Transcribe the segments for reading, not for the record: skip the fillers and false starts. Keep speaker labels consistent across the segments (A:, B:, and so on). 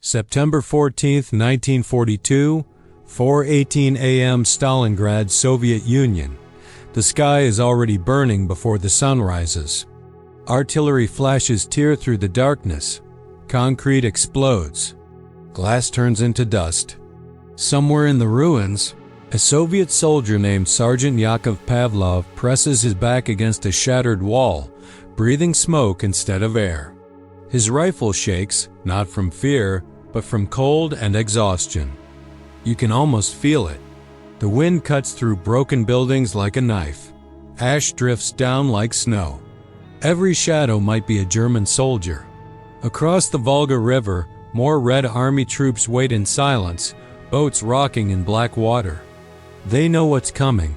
A: September 14, 1942, 4:18 a.m. Stalingrad, Soviet Union. The sky is already burning before the sun rises. Artillery flashes tear through the darkness. Concrete explodes. Glass turns into dust. Somewhere in the ruins, a Soviet soldier named Sergeant Yakov Pavlov presses his back against a shattered wall, breathing smoke instead of air. His rifle shakes, not from fear, but from cold and exhaustion. You can almost feel it. The wind cuts through broken buildings like a knife. Ash drifts down like snow. Every shadow might be a German soldier. Across the Volga River, more Red Army troops wait in silence, boats rocking in black water. They know what's coming.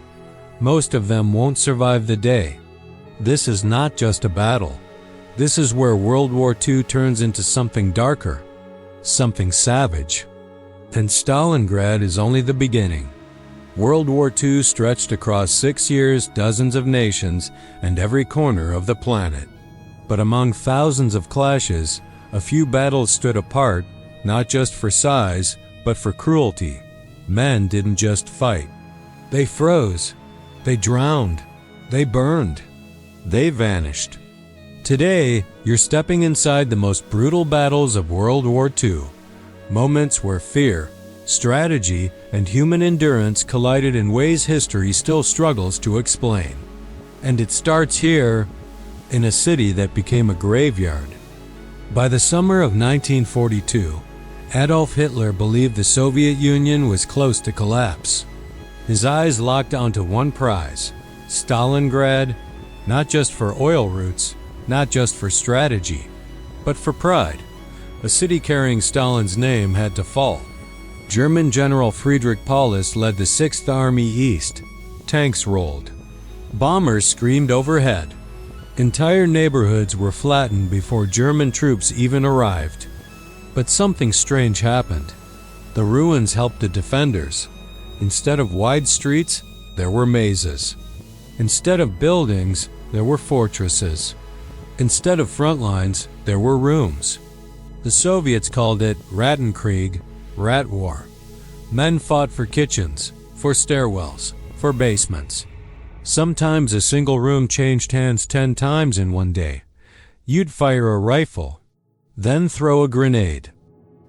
A: Most of them won't survive the day. This is not just a battle. This is where World War II turns into something darker, something savage. And Stalingrad is only the beginning. World War II stretched across 6 years, dozens of nations, and every corner of the planet. But among thousands of clashes, a few battles stood apart, not just for size, but for cruelty. Men didn't just fight. They froze. They drowned. They burned. They vanished. Today, you're stepping inside the most brutal battles of World War II. Moments where fear, strategy, and human endurance collided in ways history still struggles to explain. And it starts here, in a city that became a graveyard. By the summer of 1942, Adolf Hitler believed the Soviet Union was close to collapse. His eyes locked onto one prize, Stalingrad, not just for oil routes, not just for strategy, but for pride. A city carrying Stalin's name had to fall. German General Friedrich Paulus led the 6th Army east. Tanks rolled. Bombers screamed overhead. Entire neighborhoods were flattened before German troops even arrived. But something strange happened. The ruins helped the defenders. Instead of wide streets, there were mazes. Instead of buildings, there were fortresses. Instead of front lines, there were rooms. The Soviets called it Rattenkrieg, Rat War. Men fought for kitchens, for stairwells, for basements. Sometimes a single room changed hands 10 times in one day. You'd fire a rifle, then throw a grenade,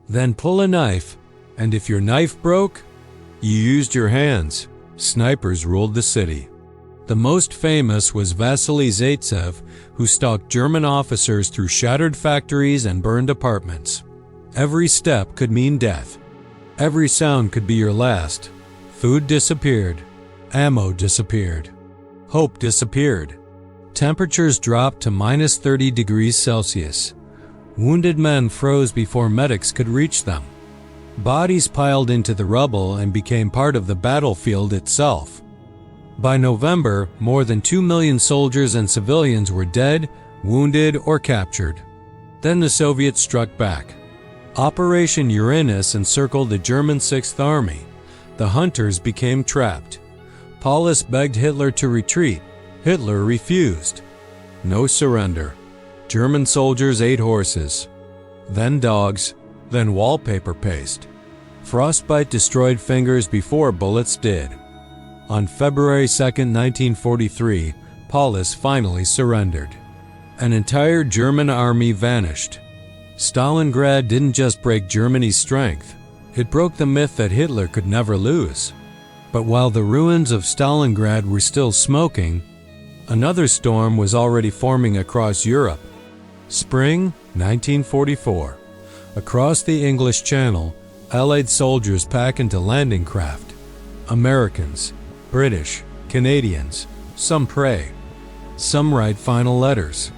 A: then pull a knife, and if your knife broke, you used your hands. Snipers ruled the city. The most famous was Vasily Zaitsev, who stalked German officers through shattered factories and burned apartments. Every step could mean death. Every sound could be your last. Food disappeared. Ammo disappeared. Hope disappeared. Temperatures dropped to minus 30 degrees Celsius. Wounded men froze before medics could reach them. Bodies piled into the rubble and became part of the battlefield itself. By November, more than 2 million soldiers and civilians were dead, wounded, or captured. Then the Soviets struck back. Operation Uranus encircled the German 6th Army. The hunters became trapped. Paulus begged Hitler to retreat. Hitler refused. No surrender. German soldiers ate horses, then dogs, then wallpaper paste. Frostbite destroyed fingers before bullets did. On February 2, 1943, Paulus finally surrendered. An entire German army vanished. Stalingrad didn't just break Germany's strength, it broke the myth that Hitler could never lose. But while the ruins of Stalingrad were still smoking, another storm was already forming across Europe. Spring 1944. Across the English Channel, Allied soldiers pack into landing craft. Americans, British, Canadians, some pray. Some write final letters.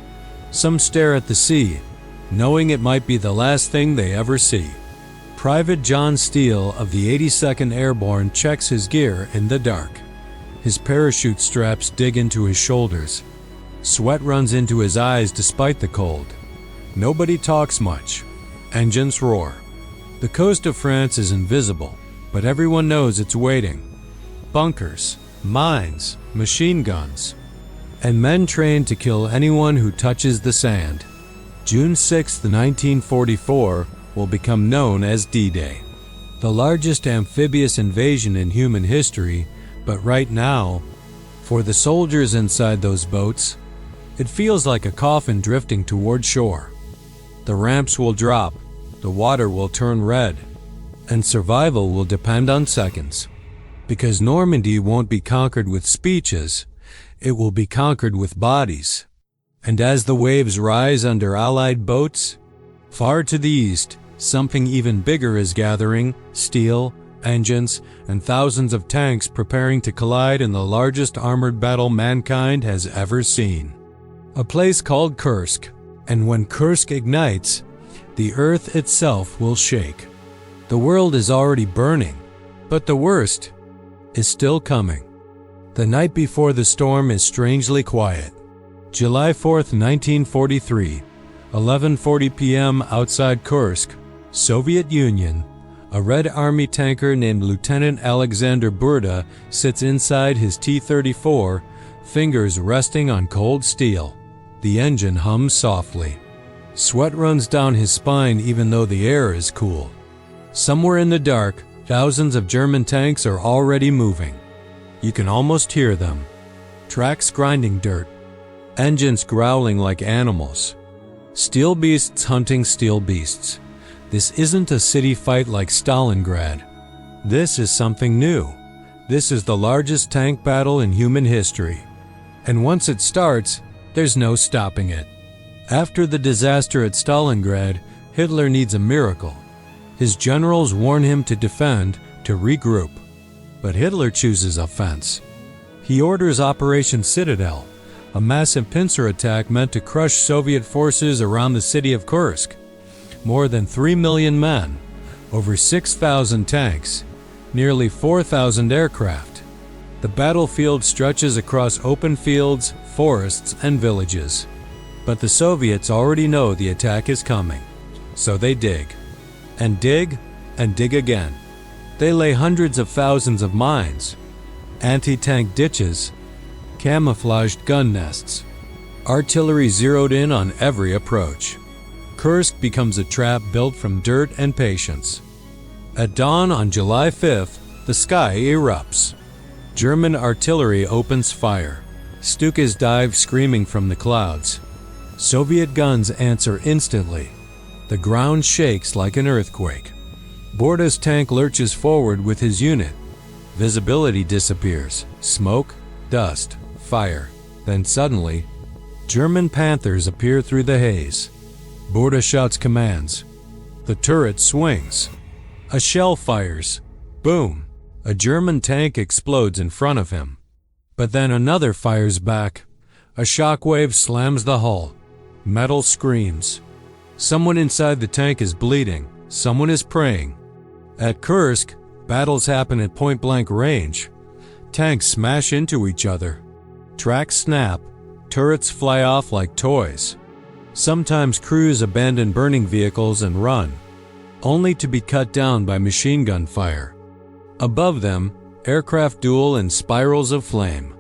A: Some stare at the sea, knowing it might be the last thing they ever see. Private John Steele of the 82nd Airborne checks his gear in the dark. His parachute straps dig into his shoulders. Sweat runs into his eyes despite the cold. Nobody talks much. Engines roar. The coast of France is invisible, but everyone knows it's waiting. Bunkers, mines, machine guns, and men trained to kill anyone who touches the sand. June 6, 1944, will become known as D-Day. The largest amphibious invasion in human history, but right now, for the soldiers inside those boats, it feels like a coffin drifting toward shore. The ramps will drop, the water will turn red, and survival will depend on seconds. Because Normandy won't be conquered with speeches, it will be conquered with bodies. And as the waves rise under Allied boats, far to the east, something even bigger is gathering: steel, engines, and thousands of tanks preparing to collide in the largest armored battle mankind has ever seen. A place called Kursk, and when Kursk ignites, the earth itself will shake. The world is already burning, but the worst is still coming. The night before the storm is strangely quiet. July 4th, 1943, 11:40 p.m. outside Kursk, Soviet Union. A Red Army tanker named Lieutenant Alexander Burda sits inside his T-34, fingers resting on cold steel. The engine hums softly. Sweat runs down his spine even though the air is cool. Somewhere in the dark, thousands of German tanks are already moving. You can almost hear them. Tracks grinding dirt. Engines growling like animals. Steel beasts hunting steel beasts. This isn't a city fight like Stalingrad. This is something new. This is the largest tank battle in human history. And once it starts, there's no stopping it. After the disaster at Stalingrad, Hitler needs a miracle. His generals warn him to defend, to regroup. But Hitler chooses offense. He orders Operation Citadel, a massive pincer attack meant to crush Soviet forces around the city of Kursk. More than 3 million men, over 6,000 tanks, nearly 4,000 aircraft. The battlefield stretches across open fields, forests, and villages. But the Soviets already know the attack is coming, so they dig. And dig, and dig again. They lay hundreds of thousands of mines, anti-tank ditches, camouflaged gun nests. Artillery zeroed in on every approach. Kursk becomes a trap built from dirt and patience. At dawn on July 5th, the sky erupts. German artillery opens fire. Stukas dive screaming from the clouds. Soviet guns answer instantly. The ground shakes like an earthquake. Burda's tank lurches forward with his unit. Visibility disappears. Smoke, dust, fire. Then suddenly, German Panthers appear through the haze. Burda shouts commands. The turret swings. A shell fires. Boom! A German tank explodes in front of him. But then another fires back. A shockwave slams the hull. Metal screams. Someone inside the tank is bleeding. Someone is praying. At Kursk, battles happen at point-blank range. Tanks smash into each other. Tracks snap. Turrets fly off like toys. Sometimes crews abandon burning vehicles and run, only to be cut down by machine gun fire. Above them, aircraft duel in spirals of flame.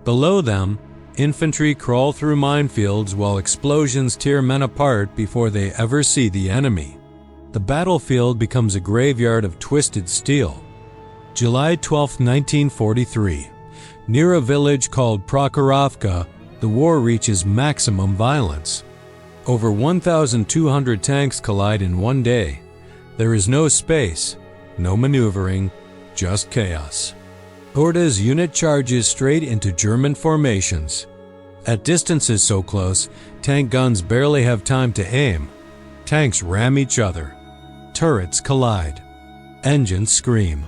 A: Below them, infantry crawl through minefields while explosions tear men apart before they ever see the enemy. The battlefield becomes a graveyard of twisted steel. July 12, 1943. Near a village called Prokhorovka, the war reaches maximum violence. Over 1,200 tanks collide in one day. There is no space, no maneuvering, just chaos. Burda's unit charges straight into German formations. At distances so close, tank guns barely have time to aim. Tanks ram each other. Turrets collide. Engines scream.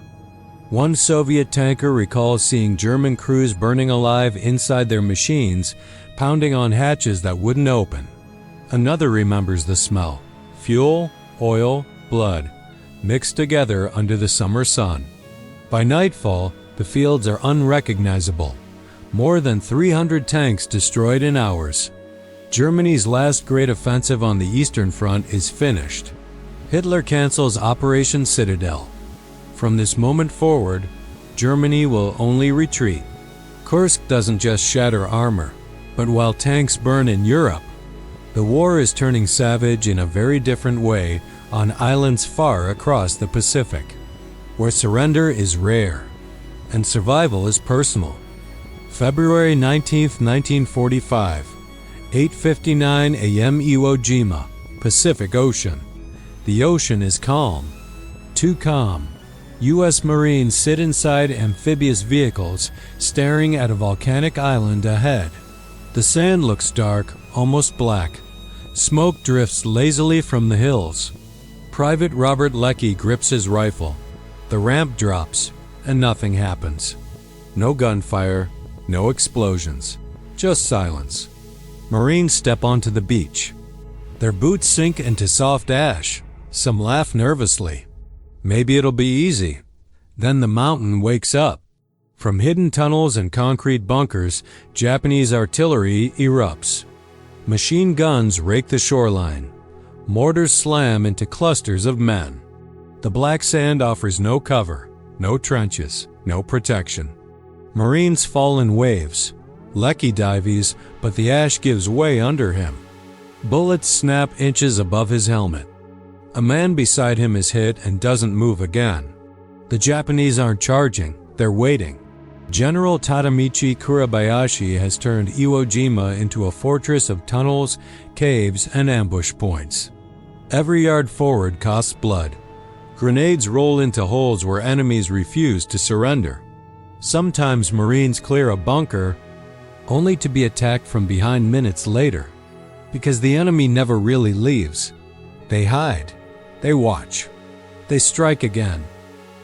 A: One Soviet tanker recalls seeing German crews burning alive inside their machines, pounding on hatches that wouldn't open. Another remembers the smell. Fuel, oil, blood, mixed together under the summer sun. By nightfall, the fields are unrecognizable. More than 300 tanks destroyed in hours. Germany's last great offensive on the Eastern Front is finished. Hitler cancels Operation Citadel. From this moment forward, Germany will only retreat. Kursk doesn't just shatter armor, but while tanks burn in Europe, the war is turning savage in a very different way on islands far across the Pacific, where surrender is rare and survival is personal. February 19, 1945, 8:59 a.m. Iwo Jima, Pacific Ocean. The ocean is calm. Too calm. U.S. Marines sit inside amphibious vehicles, staring at a volcanic island ahead. The sand looks dark, almost black. Smoke drifts lazily from the hills. Private Robert Leckie grips his rifle. The ramp drops, and nothing happens. No gunfire, no explosions, just silence. Marines step onto the beach. Their boots sink into soft ash. Some laugh nervously. Maybe it'll be easy. Then the mountain wakes up. From hidden tunnels and concrete bunkers, Japanese artillery erupts. Machine guns rake the shoreline. Mortars slam into clusters of men. The black sand offers no cover, no trenches, no protection. Marines fall in waves. Leckie dives, but the ash gives way under him. Bullets snap inches above his helmet. A man beside him is hit and doesn't move again. The Japanese aren't charging, they're waiting. General Tadamichi Kurabayashi has turned Iwo Jima into a fortress of tunnels, caves, and ambush points. Every yard forward costs blood. Grenades roll into holes where enemies refuse to surrender. Sometimes Marines clear a bunker, only to be attacked from behind minutes later. Because the enemy never really leaves. They hide. They watch. They strike again.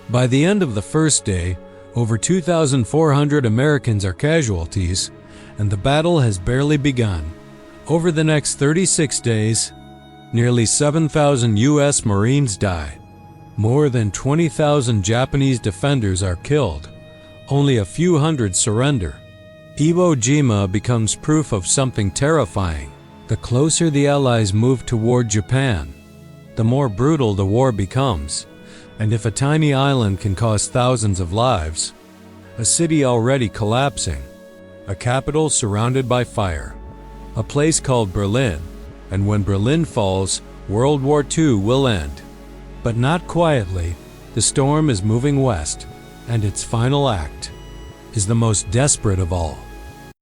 A: By the end of the first day, over 2,400 Americans are casualties, and the battle has barely begun. Over the next 36 days, nearly 7,000 U.S. Marines die. More than 20,000 Japanese defenders are killed. Only a few hundred surrender. Iwo Jima becomes proof of something terrifying. The closer the Allies move toward Japan, the more brutal the war becomes. And if a tiny island can cost thousands of lives, a city already collapsing, a capital surrounded by fire, a place called Berlin, and when Berlin falls, World War II will end. But not quietly. The storm is moving west, and its final act is the most desperate of all.